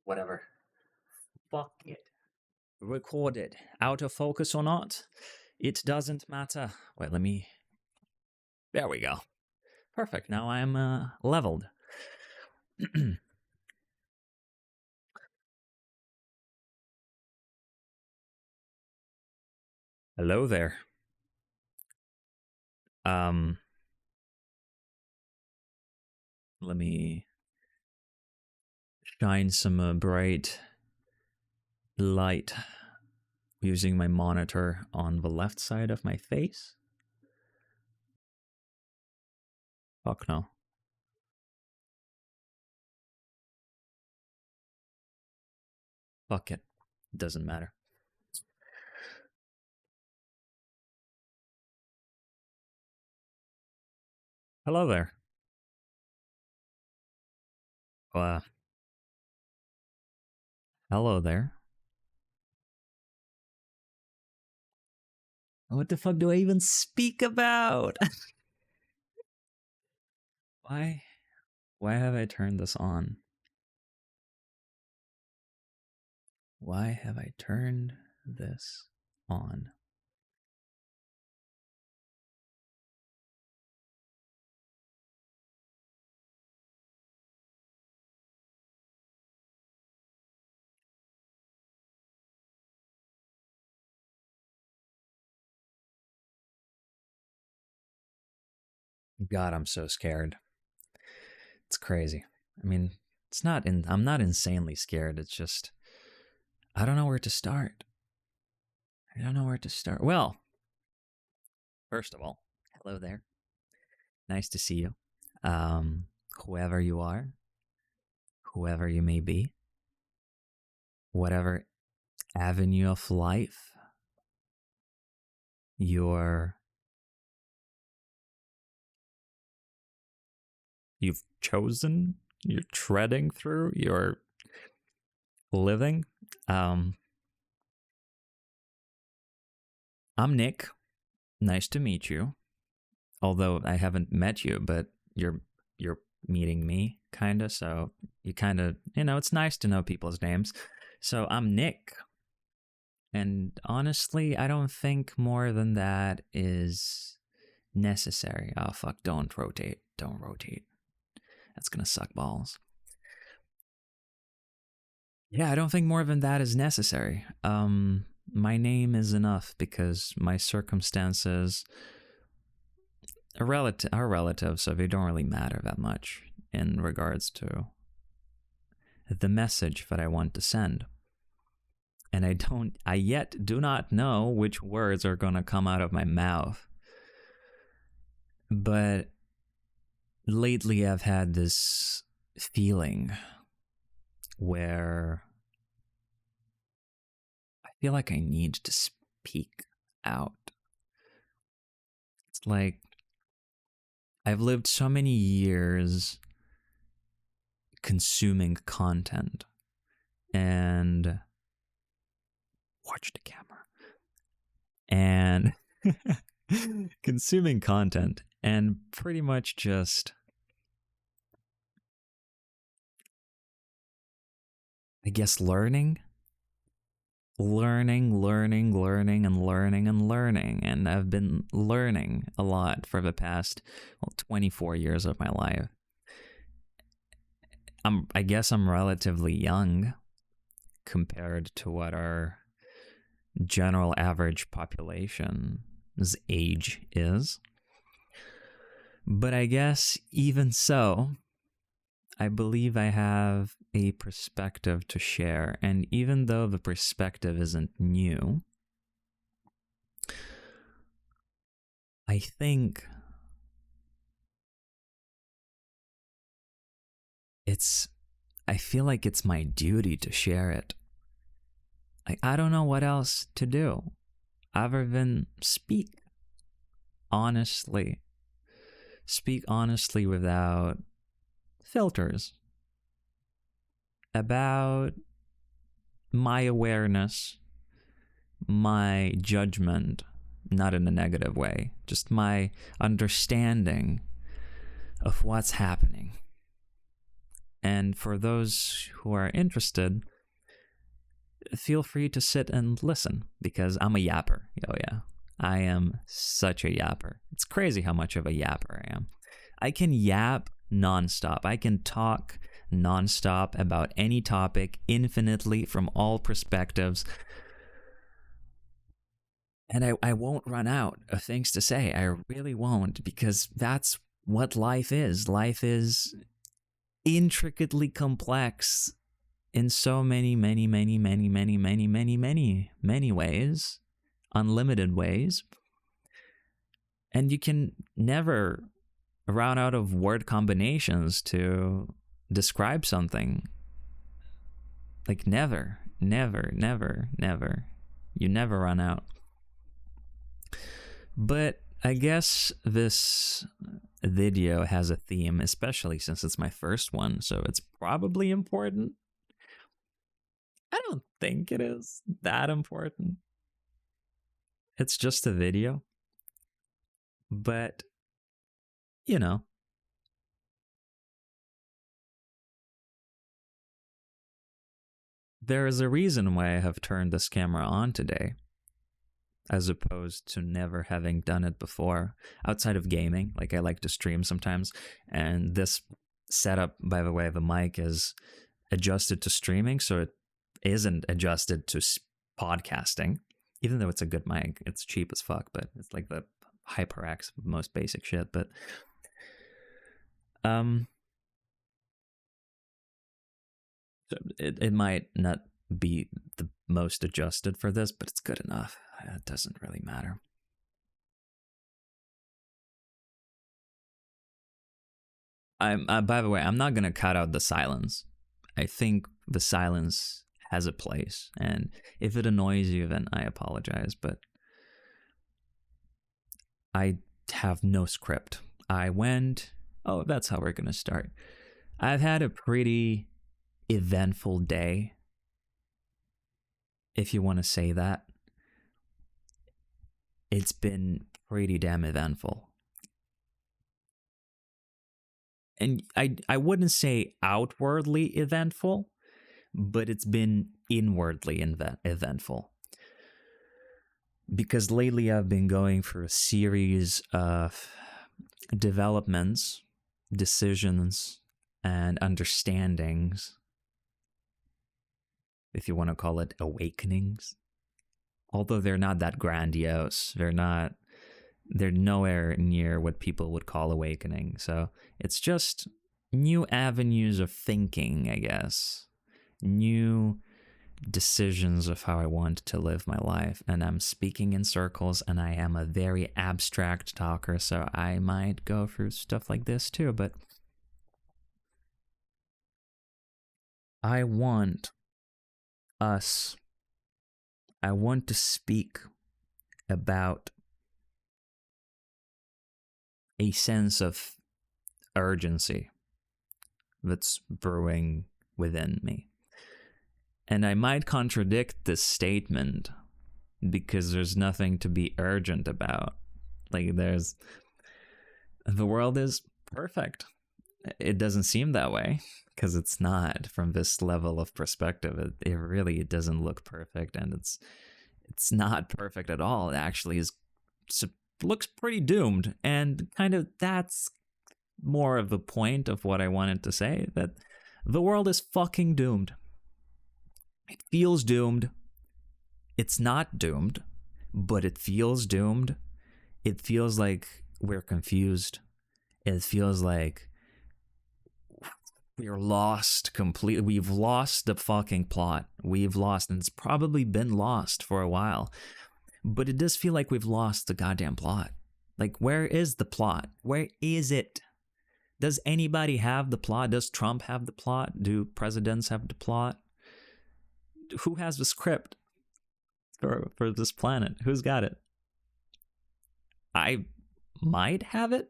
Whatever. Fuck it. Recorded. Out of focus or not, it doesn't matter. Wait, let me... There we go. Perfect. Now I'm leveled. Hello there. Let me shine some bright light using my monitor on the left side of my face. Fuck no. Fuck it. Doesn't matter. Hello there. Hello there. What the fuck do I even speak about? Why have I turned this on? Why have I turned this on? God, I'm so scared. It's crazy. I mean, I'm not insanely scared. It's just, I don't know where to start. Well, first of all, hello there. Nice to see you. Whoever you are, whoever you may be, whatever avenue of life you've chosen, you're treading through, you're living. I'm Nick. Nice to meet you. Although I haven't met you, but you're meeting me, kinda, so you kinda, it's nice to know people's names. So I'm Nick. And honestly, I don't think more than that is necessary. Oh fuck, don't rotate. That's gonna suck balls. Yeah, I don't think more than that is necessary. My name is enough because my circumstances are relative, so they don't really matter that much in regards to the message that I want to send. And I yet do not know which words are gonna come out of my mouth. But lately I've had this feeling where I feel like I need to speak out. It's like I've lived so many years consuming content and watch the camera and consuming content and pretty much just, I guess, learning. And I've been learning a lot for the past 24 years of my life. I guess I'm relatively young compared to what our general average population's age is. But I guess even so, I believe I have a perspective to share. And even though the perspective isn't new, I think I feel like it's my duty to share it. I don't know what else to do other than speak honestly. Speak honestly without filters about my awareness, my judgment, not in a negative way, just my understanding of what's happening. And for those who are interested, feel free to sit and listen, because I'm a yapper. Oh yeah, I am such a yapper. It's crazy how much of a yapper I am. I can yap nonstop. I can talk nonstop about any topic infinitely from all perspectives. And I won't run out of things to say. I really won't, because that's what life is. Life is intricately complex in so many ways, unlimited ways. And you can never run out of word combinations to describe something. Like never. You never run out. But I guess this video has a theme, especially since it's my first one, so it's probably important. I don't think it is that important. It's just a video. But, you know. There is a reason why I have turned this camera on today, as opposed to never having done it before. Outside of gaming, like I like to stream sometimes, and this setup, by the way, the mic is adjusted to streaming, so it isn't adjusted to podcasting, even though it's a good mic. It's cheap as fuck, but it's like the HyperX, most basic shit. But it might not be the most adjusted for this, but it's good enough. It doesn't really matter. By the way, I'm not gonna cut out the silence. I think the silence has a place, and if it annoys you, then I apologize, but I have no script. That's how we're gonna start. I've had a pretty eventful day, if you want to say that. It's been pretty damn eventful. And I wouldn't say outwardly eventful, but it's been inwardly eventful. Because lately I've been going through a series of developments, decisions, and understandings, if you want to call it awakenings. Although they're not that grandiose. They're nowhere near what people would call awakening. So it's just new avenues of thinking, I guess. New decisions of how I want to live my life. And I'm speaking in circles, and I am a very abstract talker, so I might go through stuff like this too. But I want to speak about a sense of urgency that's brewing within me. And I might contradict this statement, because there's nothing to be urgent about. Like, the world is perfect. It doesn't seem that way, because it's not. From this level of perspective, it really doesn't look perfect, and it's not perfect at all. It actually looks pretty doomed, and kind of that's more of the point of what I wanted to say, that the world is fucking doomed. It feels doomed. It's not doomed, but it feels doomed. It feels like we're confused. It feels like we're lost completely. We've lost the fucking plot. We've lost, and it's probably been lost for a while. But it does feel like we've lost the goddamn plot. Like, where is the plot? Where is it? Does anybody have the plot? Does Trump have the plot? Do presidents have the plot? Who has the script for this planet? Who's got it? I might have it.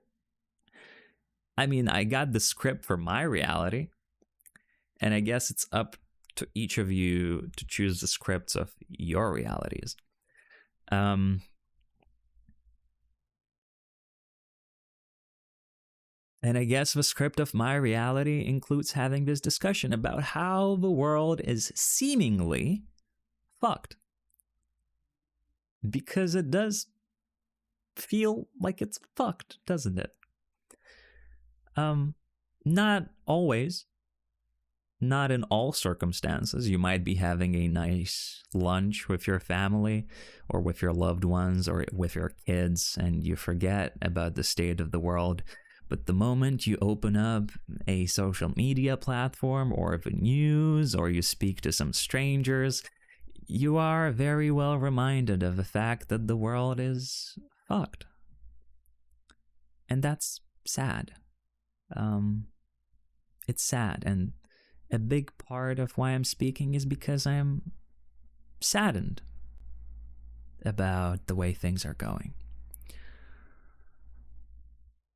I mean, I got the script for my reality, and I guess it's up to each of you to choose the scripts of your realities. And I guess the script of my reality includes having this discussion about how the world is seemingly fucked. Because it does feel like it's fucked, doesn't it? Not always. Not in all circumstances. You might be having a nice lunch with your family or with your loved ones or with your kids, and you forget about the state of the world. But the moment you open up a social media platform or the news, or you speak to some strangers, you are very well reminded of the fact that the world is fucked. And that's sad. It's sad, and a big part of why I'm speaking is because I am saddened about the way things are going.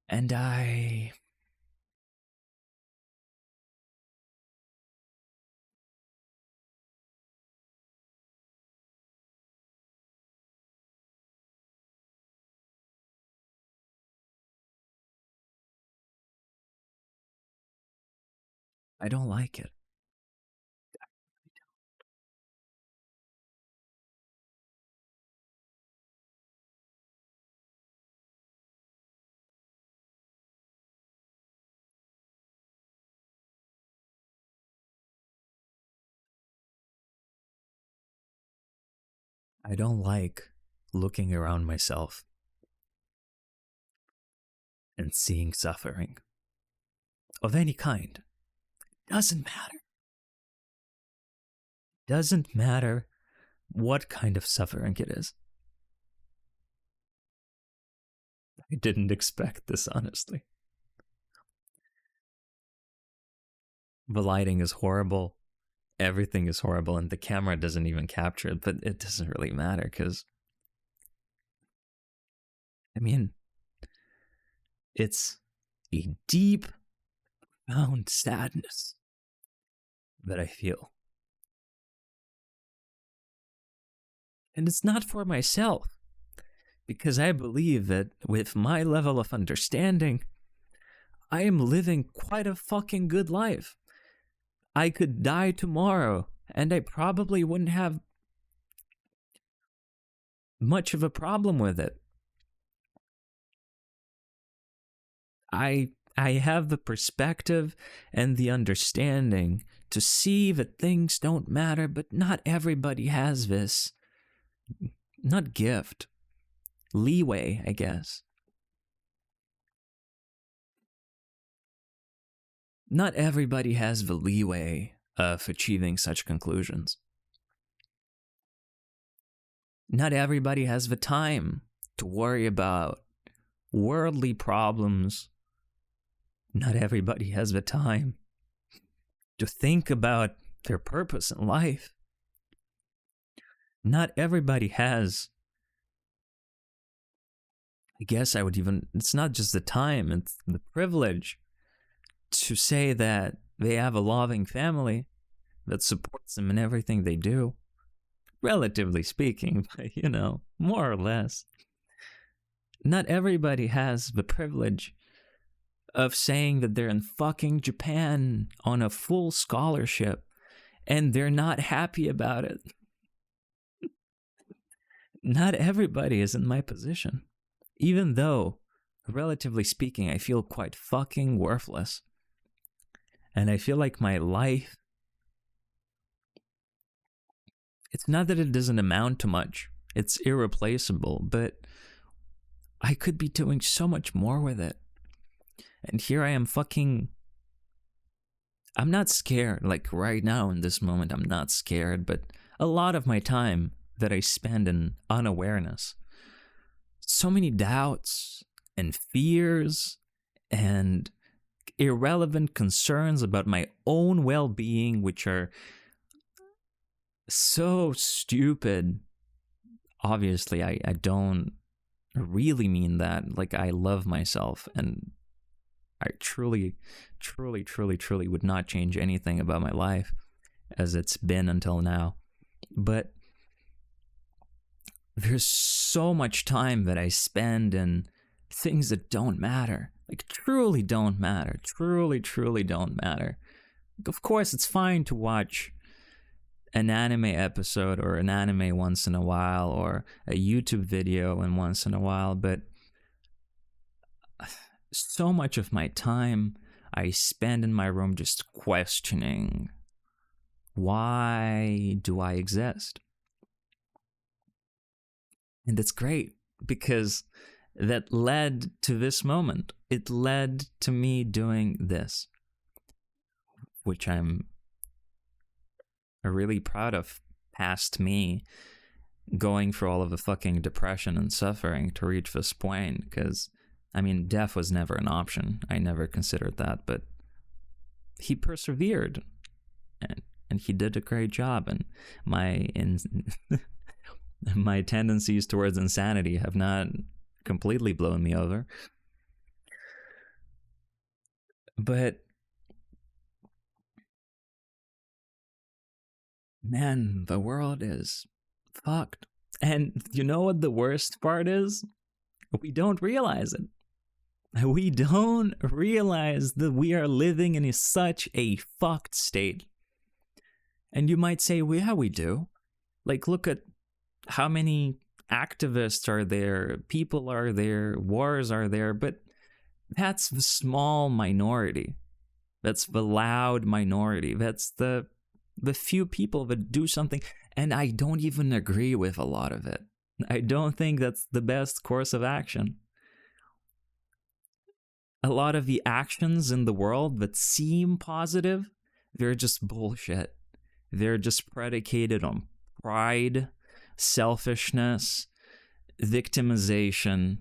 And I don't like it. I don't like looking around myself and seeing suffering of any kind. Doesn't matter. Doesn't matter what kind of suffering it is. I didn't expect this, honestly. The lighting is horrible. Everything is horrible, and the camera doesn't even capture it, but it doesn't really matter because, I mean, it's a deep, profound sadness that I feel. And it's not for myself, because I believe that with my level of understanding, I am living quite a fucking good life. I could die tomorrow, and I probably wouldn't have much of a problem with it. I have the perspective and the understanding to see that things don't matter, but not everybody has this, not gift, leeway, I guess. Not everybody has the leeway of achieving such conclusions. Not everybody has the time to worry about worldly problems. Not everybody has the time to think about their purpose in life. Not everybody has, I guess I would even, it's not just the time, it's the privilege to say that they have a loving family that supports them in everything they do. Relatively speaking, but more or less. Not everybody has the privilege of saying that they're in fucking Japan on a full scholarship and they're not happy about it. Not everybody is in my position. Even though, relatively speaking, I feel quite fucking worthless. And I feel like my life, it's not that it doesn't amount to much. It's irreplaceable, but I could be doing so much more with it. And here I am I'm not scared. Like right now in this moment, I'm not scared, but a lot of my time that I spend in unawareness, so many doubts and fears and irrelevant concerns about my own well-being, which are so stupid. Obviously, I don't really mean that. Like, I love myself, and I truly would not change anything about my life as it's been until now. But there's so much time that I spend in things that don't matter. Like, truly don't matter. Truly, truly don't matter. Of course, it's fine to watch an anime episode or an anime once in a while or a YouTube video and once in a while, but so much of my time I spend in my room just questioning, why do I exist? And it's great because that led to this moment. It led to me doing this, which I'm really proud of, past me going through all of the fucking depression and suffering to reach this point. Because, I mean, death was never an option. I never considered that, but he persevered and he did a great job. And my tendencies towards insanity have not completely blown me over. But man, the world is fucked. And you know what the worst part is? We don't realize it. We don't realize that we are living in such a fucked state. And you might say, well, yeah, we do. Like, look at how many activists are there, people are there, wars are there, but that's the small minority. That's the loud minority. That's the few people that do something. And I don't even agree with a lot of it. I don't think that's the best course of action. A lot of the actions in the world that seem positive, they're just bullshit. They're just predicated on pride, selfishness, victimization,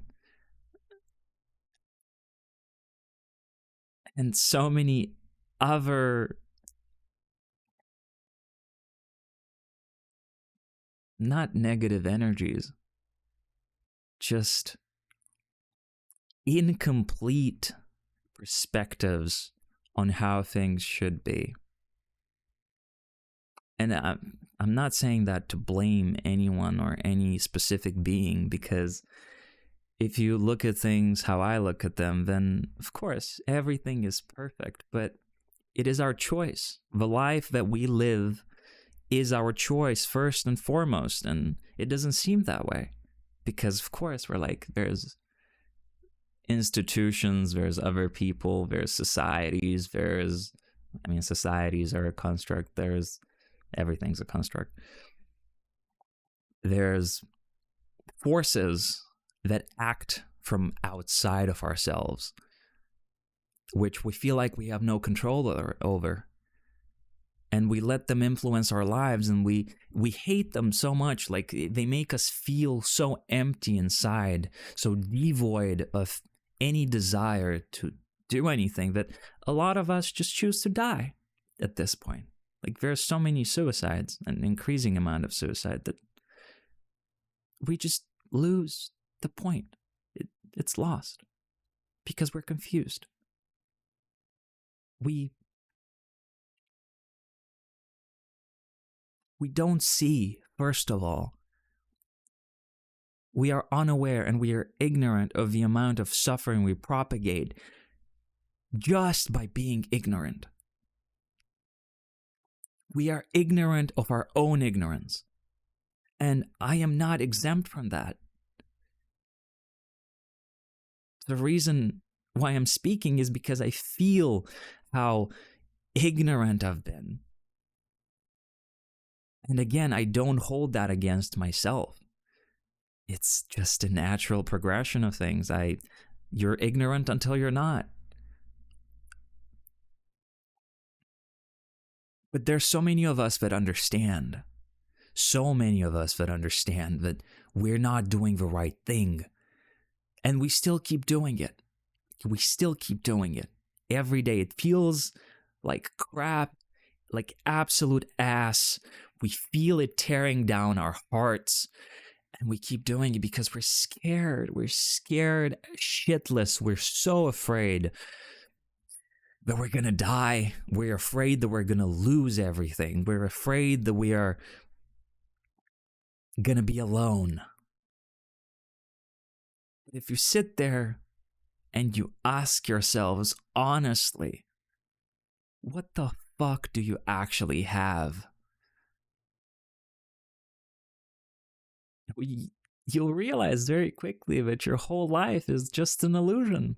and so many other, not negative energies, just incomplete perspectives on how things should be. And I'm not saying that to blame anyone or any specific being, because if you look at things how I look at them, then of course everything is perfect, but it is our choice. The life that we live is our choice first and foremost, and it doesn't seem that way because of course we're like, there's institutions, there's other people, there's societies, societies are a construct, everything's a construct. There's forces that act from outside of ourselves, which we feel like we have no control over. And we let them influence our lives, and we hate them so much. Like, they make us feel so empty inside, so devoid of any desire to do anything, that a lot of us just choose to die at this point. Like, there's so many suicides, an increasing amount of suicide, that we just lose the point. It's lost because we're confused. We don't see, first of all. We are unaware and we are ignorant of the amount of suffering we propagate just by being ignorant. We are ignorant of our own ignorance. And I am not exempt from that. The reason why I'm speaking is because I feel how ignorant I've been. And again, I don't hold that against myself. It's just a natural progression of things. You're ignorant until you're not. But there's so many of us that understand. So many of us that understand that we're not doing the right thing. And we still keep doing it. We still keep doing it. Every day it feels like crap, like absolute ass. We feel it tearing down our hearts. And we keep doing it because we're scared. We're scared shitless. We're so afraid that we're going to die. We're afraid that we're going to lose everything. We're afraid that we are going to be alone. If you sit there and you ask yourselves honestly, what the fuck do you actually have? You'll realize very quickly that your whole life is just an illusion.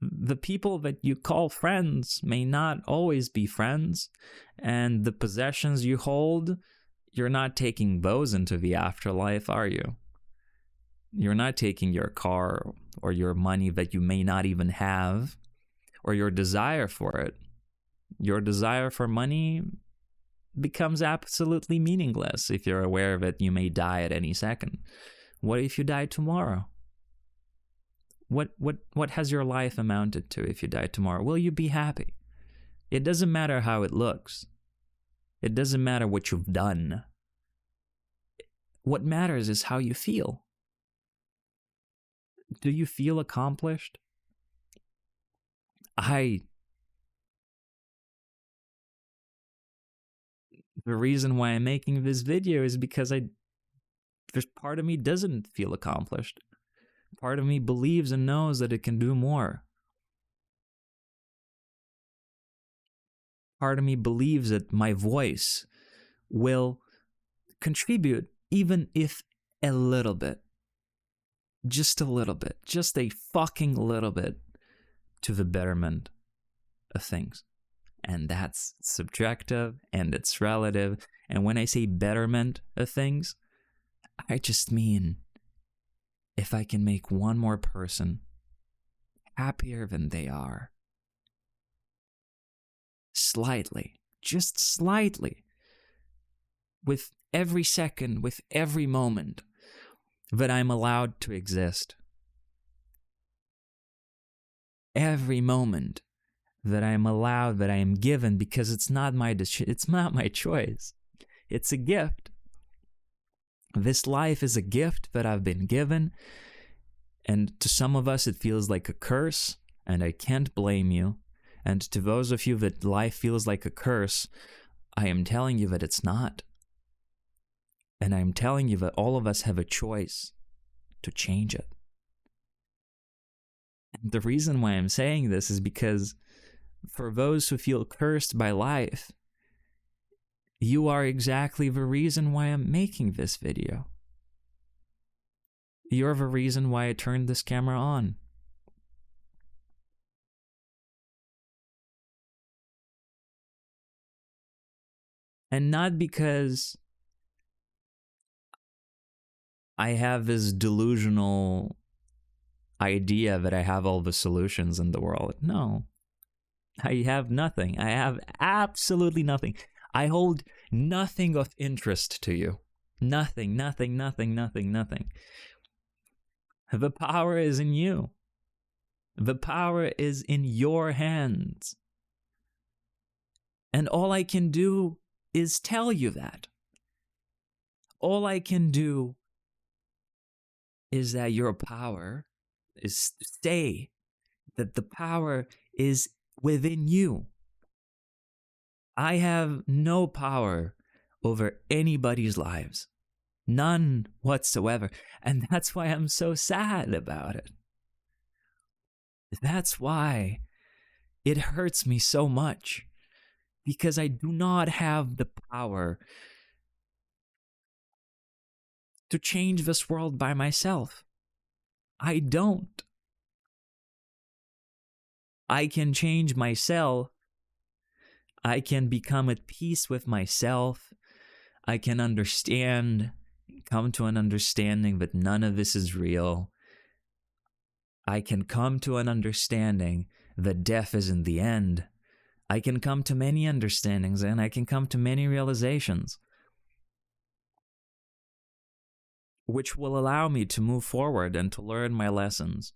The people that you call friends may not always be friends, and the possessions you hold, you're not taking those into the afterlife, are you? You're not taking your car or your money that you may not even have, or your desire for it. Your desire for money becomes absolutely meaningless if you're aware that you may die at any second. What if you die tomorrow? What has your life amounted to if you die tomorrow? Will you be happy? It doesn't matter how it looks. It doesn't matter what you've done. What matters is how you feel. Do you feel accomplished? The reason why I'm making this video is because there's part of me doesn't feel accomplished. Part of me believes and knows that it can do more. Part of me believes that my voice will contribute, even if a little bit. Just a little bit. Just a fucking little bit to the betterment of things. And that's subjective and it's relative. And when I say betterment of things, I just mean if I can make one more person happier than they are, slightly, just slightly, with every second, with every moment that I'm allowed to exist, every moment that I'm allowed, that I am given, because it's not my choice. It's a gift. This life is a gift that I've been given, and to some of us it feels like a curse, and I can't blame you. And to those of you that life feels like a curse, I am telling you that it's not. And I'm telling you that all of us have a choice to change it. And the reason why I'm saying this is because for those who feel cursed by life, you are exactly the reason why I'm making this video. You're the reason why I turned this camera on. And not because I have this delusional idea that I have all the solutions in the world. No. I have nothing. I have absolutely nothing. I hold nothing of interest to you. Nothing, nothing, nothing, nothing, nothing. The power is in you. The power is in your hands. And all I can do is tell you that. All I can do is that your power is stay, that the power is within you. I have no power over anybody's lives. None whatsoever. And that's why I'm so sad about it. That's why it hurts me so much. Because I do not have the power to change this world by myself. I don't. I can change myself. I can become at peace with myself. I can come to an understanding that none of this is real. I can come to an understanding that death isn't the end. I can come to many understandings and I can come to many realizations, which will allow me to move forward and to learn my lessons.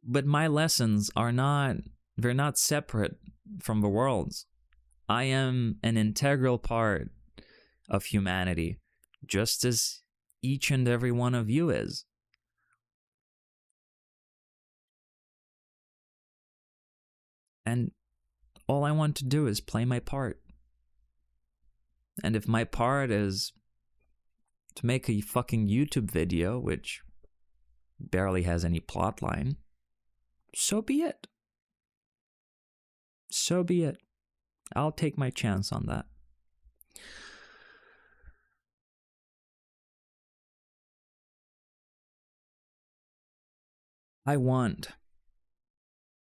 But my lessons they're not separate from the world's. I am an integral part of humanity, just as each and every one of you is. And all I want to do is play my part. And if my part is to make a fucking YouTube video, which barely has any plot line, so be it. So be it. I'll take my chance on that. I want.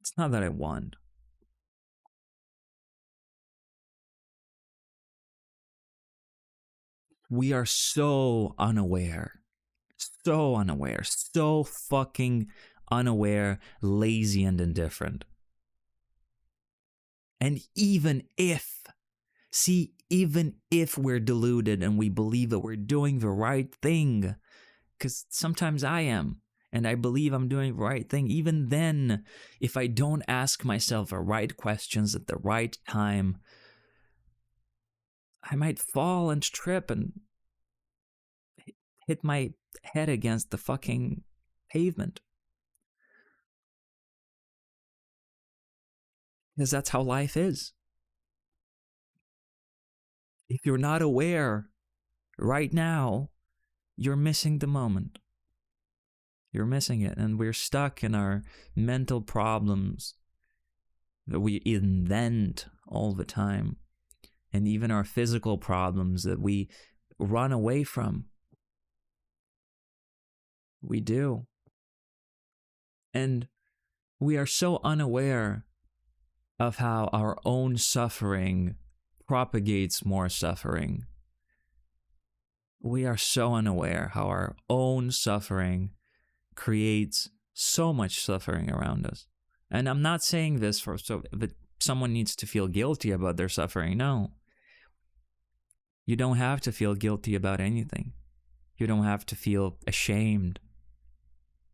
It's not that I want. We are so unaware. So unaware. So fucking unaware, lazy, and indifferent. And even if we're deluded and we believe that we're doing the right thing, because sometimes I am, and I believe I'm doing the right thing, even then, if I don't ask myself the right questions at the right time, I might fall and trip and hit my head against the fucking pavement. Because that's how life is. If you're not aware right now, you're missing the moment. You're missing it. And we're stuck in our mental problems that we invent all the time. And even our physical problems that we run away from. We do. And we are so unaware of how our own suffering propagates more suffering. We are so unaware how our own suffering creates so much suffering around us. And I'm not saying this so that someone needs to feel guilty about their suffering. No. You don't have to feel guilty about anything. You don't have to feel ashamed.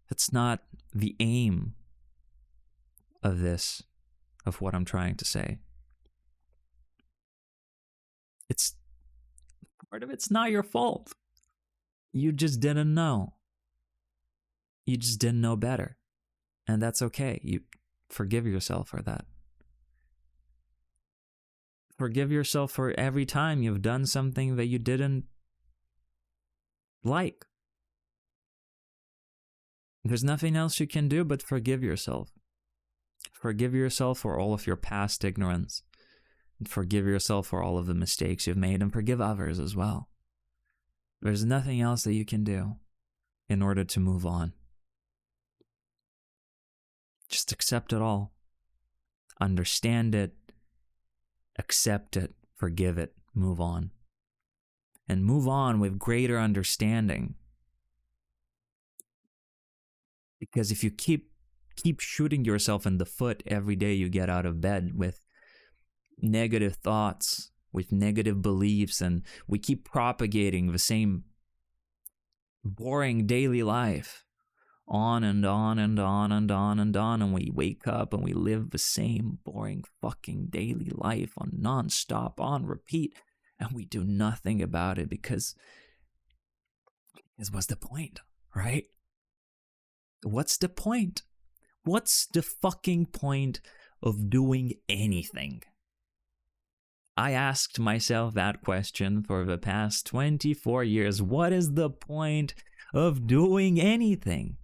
That's not the aim of this, of what I'm trying to say. It's part of it's not your fault. You just didn't know. You just didn't know better. And that's okay. You forgive yourself for that. Forgive yourself for every time you've done something that you didn't like. There's nothing else you can do but forgive yourself. Forgive yourself for all of your past ignorance. And forgive yourself for all of the mistakes you've made, and forgive others as well. There's nothing else that you can do in order to move on. Just accept it all. Understand it. Accept it. Forgive it. Move on. And move on with greater understanding. Because if you keep shooting yourself in the foot every day you get out of bed with negative thoughts, with negative beliefs, and we keep propagating the same boring daily life on and on and on and on and on, and we wake up and we live the same boring fucking daily life on non-stop, on repeat, and we do nothing about it because what's the point, right? What's the point? What's the fucking point of doing anything? I asked myself that question for the past 24 years. What is the point of doing anything?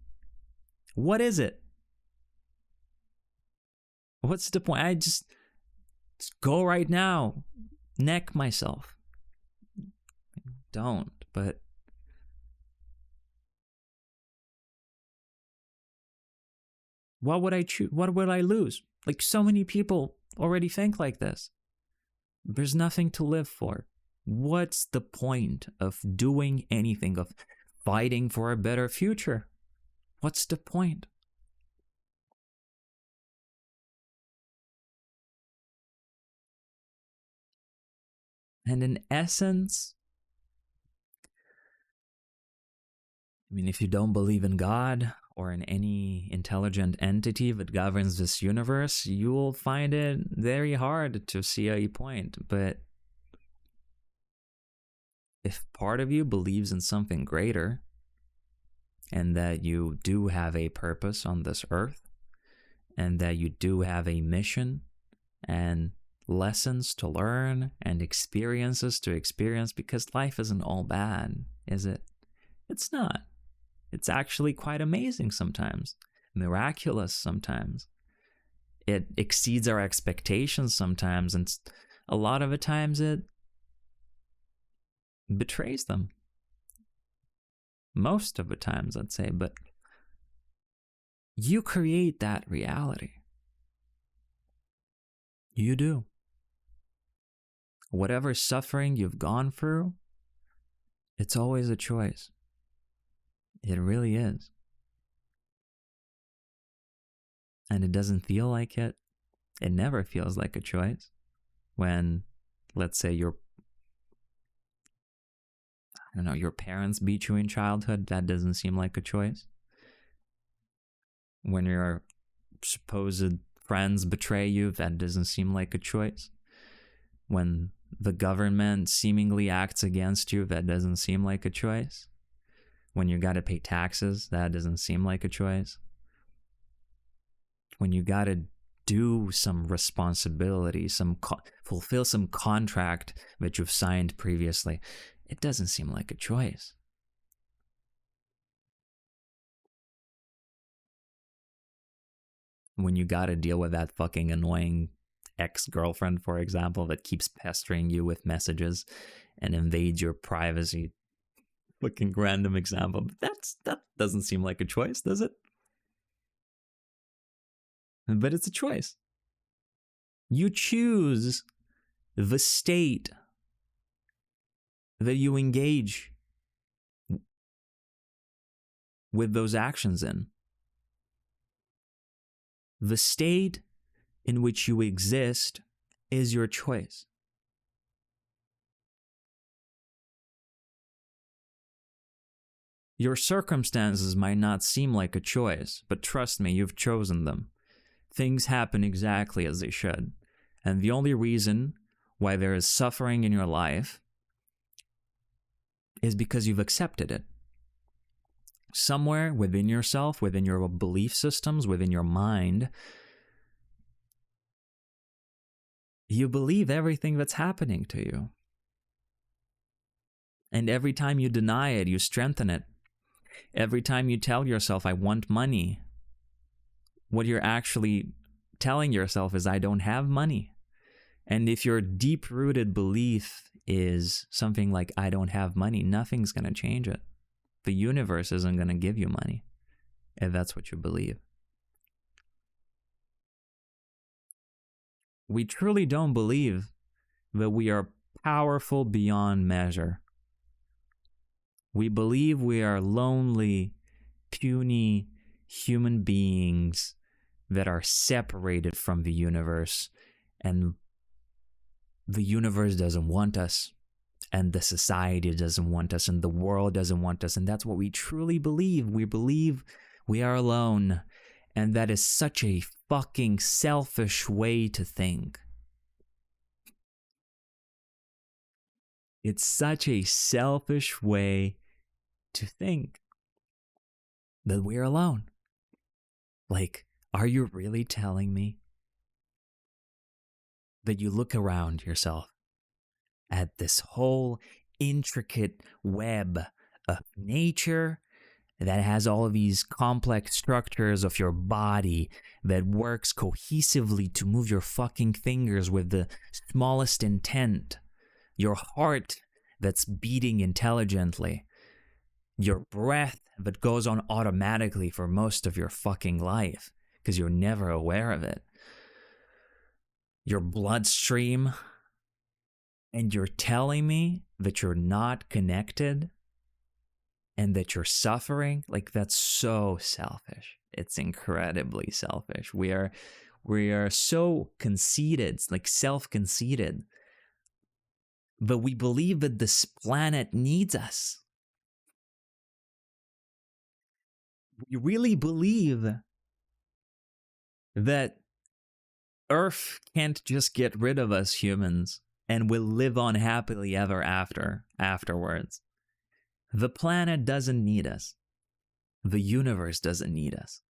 What is it? What's the point? I just go right now, neck myself. Don't, but what would I choose? What would I lose? Like, so many people already think like this. There's nothing to live for. What's the point of doing anything, of fighting for a better future? What's the point? And in essence, I mean, if you don't believe in God or in any intelligent entity that governs this universe, you will find it very hard to see a point. But if part of you believes in something greater, and that you do have a purpose on this earth, and that you do have a mission and lessons to learn and experiences to experience, because life isn't all bad. is it? It's not. It's actually quite amazing sometimes, miraculous sometimes. It exceeds our expectations sometimes, and a lot of the times it betrays them. Most of the times, I'd say, but you create that reality. You do. Whatever suffering you've gone through, it's always a choice. It really is. And it doesn't feel like it. It never feels like a choice. When, let's say, your parents beat you in childhood, that doesn't seem like a choice. When your supposed friends betray you, that doesn't seem like a choice. When the government seemingly acts against you, that doesn't seem like a choice. When you gotta pay taxes, that doesn't seem like a choice. When you gotta do some responsibility, fulfill some contract that you've signed previously, it doesn't seem like a choice. When you gotta deal with that fucking annoying ex-girlfriend, for example, that keeps pestering you with messages and invades your privacy. Fucking random example, but that doesn't seem like a choice, does it? But it's a choice. You choose the state that you engage with those actions in. The state in which you exist is your choice. Your circumstances might not seem like a choice, but trust me, you've chosen them. Things happen exactly as they should. And the only reason why there is suffering in your life is because you've accepted it. Somewhere within yourself, within your belief systems, within your mind, you believe everything that's happening to you. And every time you deny it, you strengthen it. Every time you tell yourself, I want money, what you're actually telling yourself is, I don't have money. And if your deep-rooted belief is something like, I don't have money, nothing's going to change it. The universe isn't going to give you money if that's what you believe. We truly don't believe that we are powerful beyond measure. We believe we are lonely, puny human beings that are separated from the universe, and the universe doesn't want us, and the society doesn't want us, and the world doesn't want us, and that's what we truly believe. We believe we are alone, and that is such a fucking selfish way to think. It's such a selfish way to think that we're alone. Like, are you really telling me that you look around yourself at this whole intricate web of nature that has all of these complex structures of your body that works cohesively to move your fucking fingers with the smallest intent, your heart that's beating intelligently, your breath that goes on automatically for most of your fucking life because you're never aware of it, your bloodstream, and you're telling me that you're not connected and that you're suffering? Like, that's so selfish. It's incredibly selfish. We are so conceited, like self-conceited, but we believe that this planet needs us. We really believe that Earth can't just get rid of us humans and we'll live on happily ever afterwards. The planet doesn't need us. The universe doesn't need us.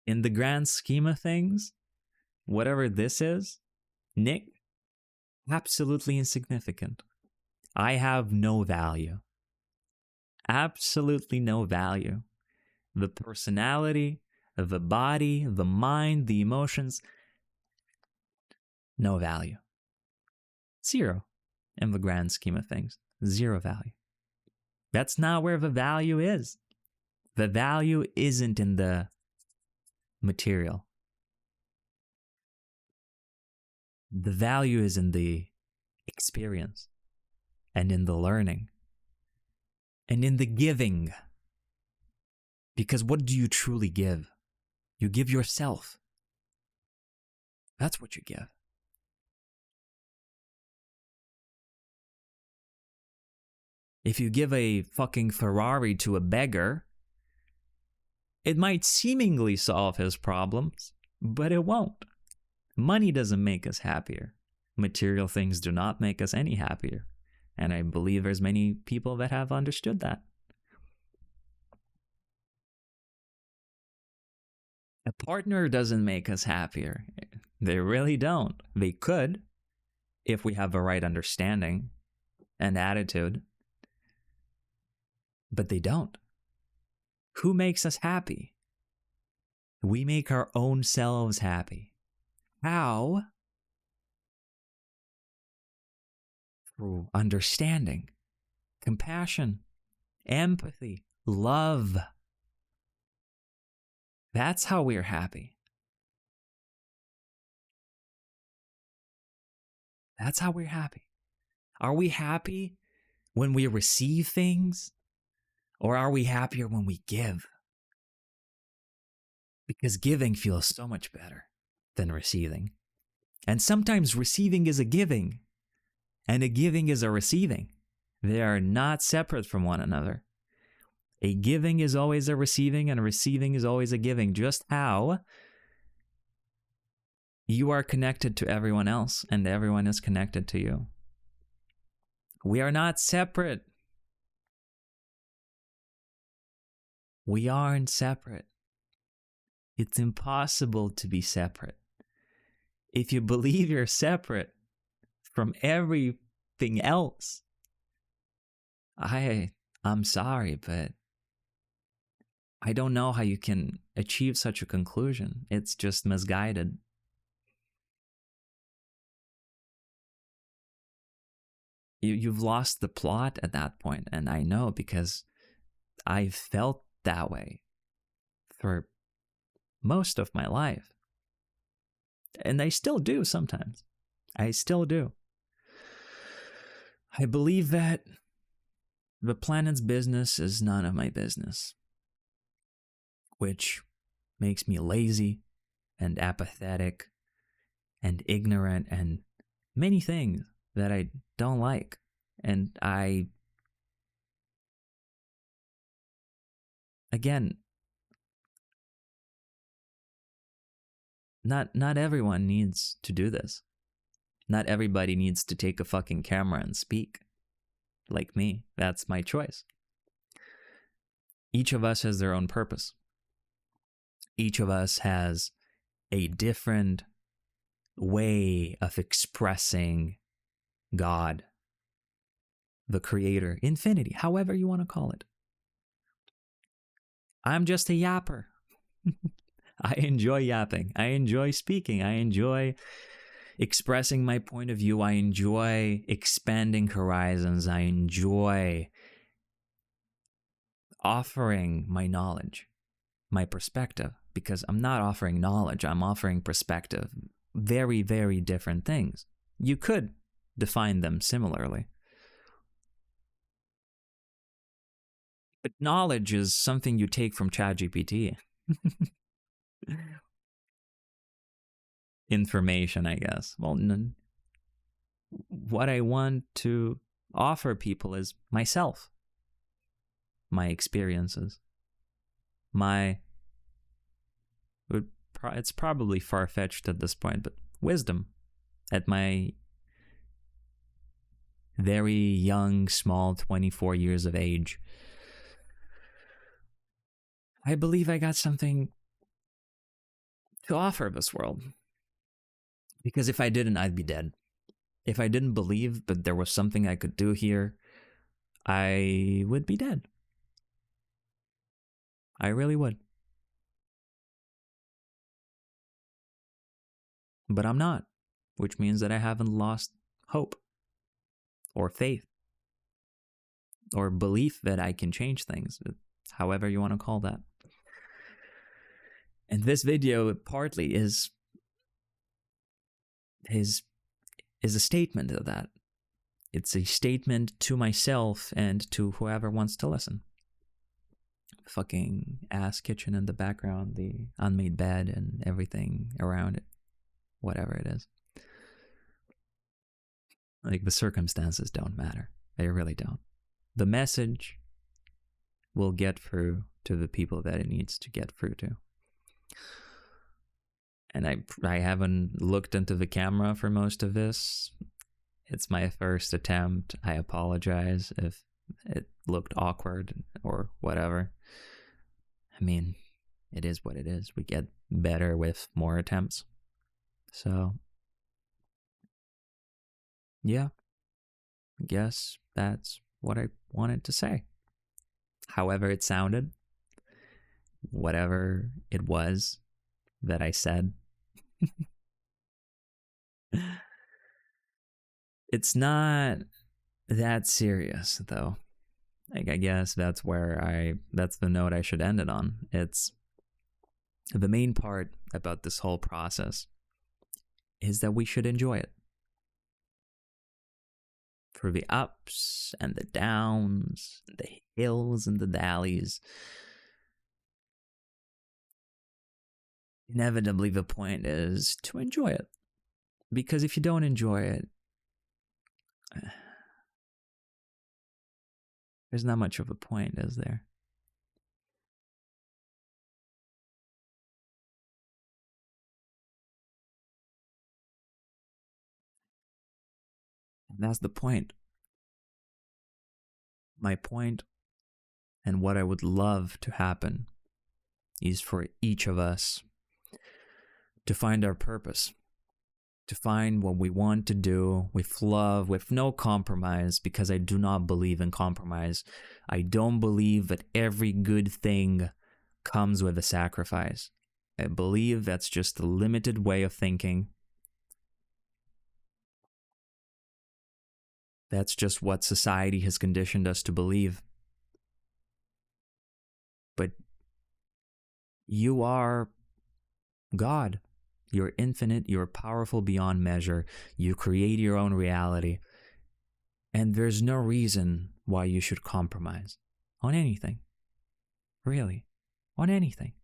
In the grand scheme of things, whatever this is, Nick, absolutely insignificant. I have no value. Absolutely no value. The personality, the body, the mind, the emotions, no value. Zero in the grand scheme of things. Zero value. That's not where the value is. The value isn't in the material. The value is in the experience and in the learning and in the giving. Because what do you truly give? You give yourself. That's what you give. If you give a fucking Ferrari to a beggar, it might seemingly solve his problems, but it won't. Money doesn't make us happier. Material things do not make us any happier. And I believe there's many people that have understood that. A partner doesn't make us happier. They really don't. They could, if we have the right understanding and attitude. But they don't. Who makes us happy? We make our own selves happy. How? Through understanding, compassion, empathy, love. That's how we're happy. That's how we're happy. Are we happy when we receive things? Or are we happier when we give? Because giving feels so much better than receiving. And sometimes receiving is a giving, and a giving is a receiving. They are not separate from one another. A giving is always a receiving, and a receiving is always a giving. Just how you are connected to everyone else, and everyone is connected to you. We are not separate. We aren't separate. It's impossible to be separate. If you believe you're separate from everything else, I'm sorry, but I don't know how you can achieve such a conclusion. It's just misguided. You've lost the plot at that point, and I know because I felt that way for most of my life. And I still do sometimes. I still do. I believe that the planet's business is none of my business, which makes me lazy and apathetic and ignorant and many things that I don't like. And again, not everyone needs to do this. Not everybody needs to take a fucking camera and speak like me. That's my choice. Each of us has their own purpose. Each of us has a different way of expressing God, the creator, infinity, however you want to call it. I'm just a yapper. I enjoy yapping. I enjoy speaking. I enjoy expressing my point of view. I enjoy expanding horizons. I enjoy offering my knowledge, my perspective, because I'm not offering knowledge, I'm offering perspective. Very, very different things. You could define them similarly. But knowledge is something you take from ChatGPT. Information, I guess. Well, what I want to offer people is myself, my experiences, it's probably far-fetched at this point, but wisdom at my very young, small 24 years of age. I believe I got something to offer this world. Because if I didn't, I'd be dead. If I didn't believe that there was something I could do here, I would be dead. I really would. But I'm not, which means that I haven't lost hope or faith or belief that I can change things, however you want to call that. And this video partly is a statement of that. It's a statement to myself and to whoever wants to listen. Fucking ass kitchen in the background, the unmade bed and everything around it. Whatever it is. Like, the circumstances don't matter. They really don't. The message will get through to the people that it needs to get through to. And I haven't looked into the camera for most of this. It's my first attempt. I apologize if it looked awkward or whatever. I mean, it is what it is. We get better with more attempts. So, yeah, I guess that's what I wanted to say. However it sounded, whatever it was that I said. It's not that serious, though. Like, I guess that's that's the note I should end it on. It's the main part about this whole process is that we should enjoy it. For the ups and the downs, the hills and the valleys. Inevitably, the point is to enjoy it. Because if you don't enjoy it, there's not much of a point, is there? And that's the point. My point, and what I would love to happen, is for each of us to find our purpose, to find what we want to do with love, with no compromise, because I do not believe in compromise. I don't believe that every good thing comes with a sacrifice. I believe that's just a limited way of thinking. That's just what society has conditioned us to believe. But you are God. You're infinite, you're powerful beyond measure, you create your own reality, and there's no reason why you should compromise on anything. Really, on anything.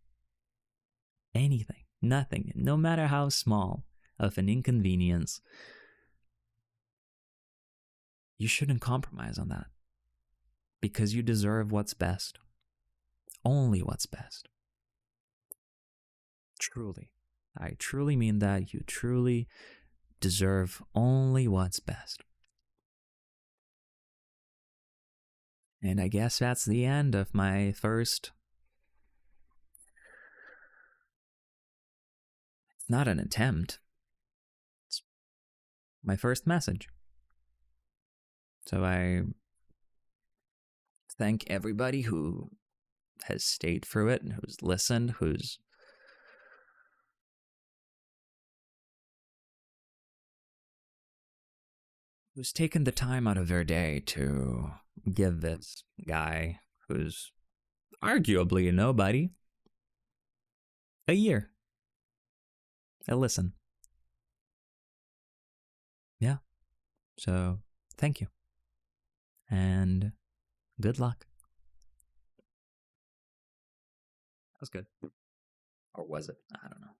Anything, nothing, no matter how small of an inconvenience, you shouldn't compromise on that. Because you deserve what's best. Only what's best. Truly. I truly mean that. You truly deserve only what's best. And I guess that's the end of my first... It's not an attempt. It's my first message. So I thank everybody who has stayed through it, and who's listened, who's taken the time out of their day to give this guy, who's arguably a nobody, a year. A listen. Yeah. So, thank you. And good luck. That was good. Or was it? I don't know.